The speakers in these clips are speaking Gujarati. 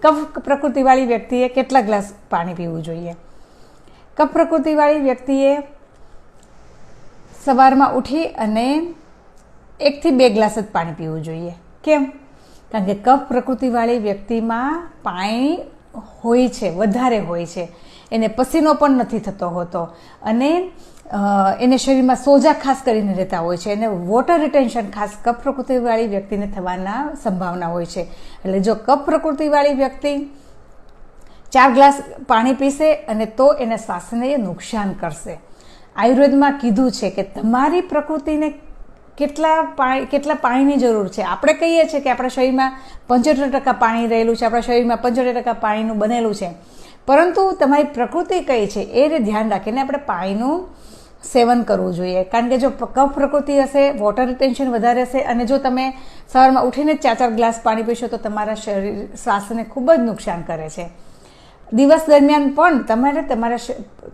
કફ પ્રકૃતિવાળી વ્યક્તિએ કેટલા ગ્લાસ પાણી પીવું જોઈએ? કફ પ્રકૃતિવાળી વ્યક્તિએ સવારમાં ઉઠી અને 1 થી 2 ગ્લાસ જ પાણી પીવું જોઈએ. કેમ? કારણ કે કફ પ્રકૃતિવાળી વ્યક્તિમાં પાણી હોય છે, વધારે હોય છે, એને પસીનો પણ નથી થતો હોતો અને એને શરીરમાં સોજા ખાસ કરીને રહેતા હોય છે, એને વોટર રિટેન્શન ખાસ કફ પ્રકૃતિવાળી વ્યક્તિને થવાના સંભાવના હોય છે. એટલે જો કફ પ્રકૃતિવાળી વ્યક્તિ 4 ગ્લાસ પાણી પીશે અને તો એના શ્વાસને એ નુકસાન કરશે. આયુર્વેદમાં કીધું છે કે તમારી પ્રકૃતિને કેટલા પાણીની જરૂર છે. આપણે કહીએ છીએ કે આપણા શરીરમાં 75% પાણી રહેલું છે, આપણા શરીરમાં 75% પાણીનું બનેલું છે, પરંતુ તમારી પ્રકૃતિ કઈ છે એ ધ્યાન રાખીને આપણે પાણીનું સેવન કરવું જોઈએ. કારણ કે જો કફ પ્રકૃતિ હશે, વોટર રિટેન્શન વધારે હશે અને જો તમે સવારમાં ઉઠીને 4 ગ્લાસ પાણી પીશો તો તમારા શરીર શ્વાસને ખૂબ જ નુકસાન કરે છે. દિવસ દરમિયાન પણ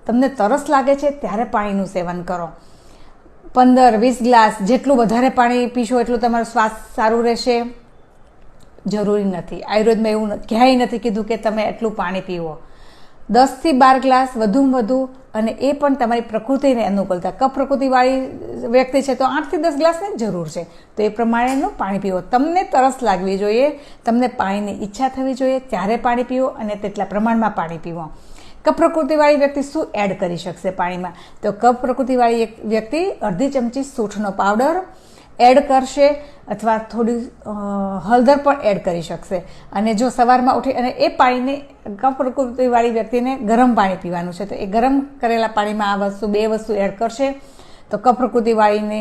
તમને તરસ લાગે છે ત્યારે પાણીનું સેવન કરો. 15-20 ગ્લાસ જેટલું વધારે પાણી પીશો એટલું તમારું સ્વાસ્થ્ય સારું રહેશે જરૂરી નથી. આયુર્વેદમાં એવું ક્યાંય નથી કીધું કે તમે એટલું પાણી પીવો. 10 થી 12 ગ્લાસ વધુમાં વધુ, અને એ પણ તમારી પ્રકૃતિને અનુકૂળતા. કફ પ્રકૃતિવાળી વ્યક્તિ છે તો 8 થી 10 ગ્લાસની જરૂર છે, તો એ પ્રમાણેનું પાણી પીવો. તમને તરસ લાગવી જોઈએ, તમને પાણીની ઈચ્છા થવી જોઈએ ત્યારે પાણી પીવો અને તેટલા પ્રમાણમાં પાણી પીવો. કફ પ્રકૃતિવાળી વ્યક્તિ શું એડ કરી શકશે પાણીમાં? તો કફ પ્રકૃતિવાળી વ્યક્તિ અડધી ચમચી સૂંઠનો પાવડર એડ કરશે અથવા થોડી હળદર પણ એડ કરી શકશે. અને જો સવારમાં ઉઠી અને એ પાણીને કફ પ્રકૃતિવાળી વ્યક્તિને ગરમ પાણી પીવાનું છે તો એ ગરમ કરેલા પાણીમાં આ બે વસ્તુ એડ કરશે તો કફ પ્રકૃતિવાળીને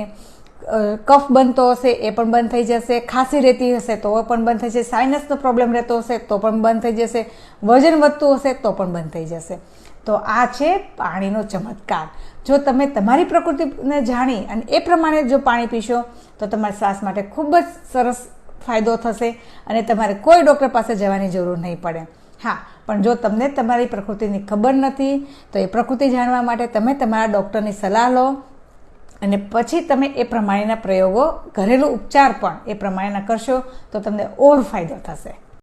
કફ બનતો હશે એ પણ બંધ થઈ જશે, ખાંસી રહેતી હશે તો પણ બંધ થઈ જશે, સાઇનસનો પ્રોબ્લેમ રહેતો હશે તો પણ બંધ થઈ જશે, વજન વધતું હશે તો પણ બંધ થઈ જશે. તો આ છે પાણીનો ચમત્કાર. જો તમે તમારી પ્રકૃતિને જાણી અને એ પ્રમાણે જો પાણી પીશો તો તમારા શ્વાસ માટે ખૂબ જ સરસ ફાયદો થશે અને તમારે કોઈ ડૉક્ટર પાસે જવાની જરૂર નહીં પડે. હા, પણ જો તમને તમારી પ્રકૃતિની ખબર નથી તો એ પ્રકૃતિ જાણવા માટે તમે તમારા ડૉક્ટરની સલાહ લો અને પછી તમે એ પ્રમાણેના પ્રયોગો, ઘરેલું ઉપચાર પણ એ પ્રમાણેના કરશો તો તમને ઓર ફાયદો થશે.